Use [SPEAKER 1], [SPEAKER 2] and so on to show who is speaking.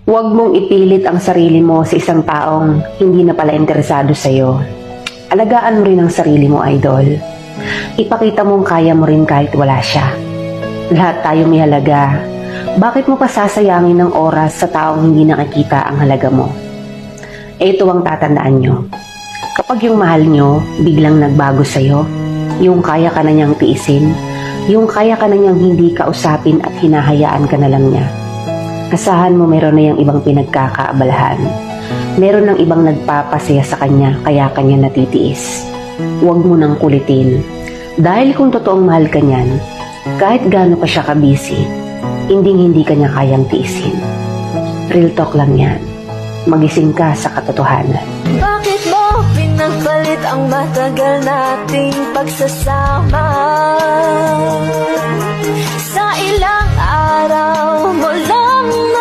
[SPEAKER 1] Huwag mong ipilit ang sarili mo sa isang taong hindi na pala interesado sa'yo. Alagaan mo rin ang sarili mo, idol. Ipakita mong kaya mo rin kahit wala siya. Lahat tayo may halaga. Bakit mo pa sasayangin ng oras sa taong hindi nakikita ang halaga mo? Ito ang tatandaan nyo. Kapag yung mahal nyo biglang nagbago sa'yo, yung kaya ka na niyang tiisin, yung kaya ka na niyang hindi kausapin at hinahayaan ka na lang niya, asahan mo meron na yung ibang pinagkakaabalahan. Meron ng ibang nagpapasaya sa kanya kaya kanya natitiis. Huwag mo nang kulitin. Dahil kung totoong mahal ka niyan, kahit gaano pa siya ka-busy, hindi ka niya kayang tiisin. Real talk lang yan. Magising ka sa katotohanan.
[SPEAKER 2] Bakit mo pinagpalit ang matagal nating pagsasama? Sa ilang araw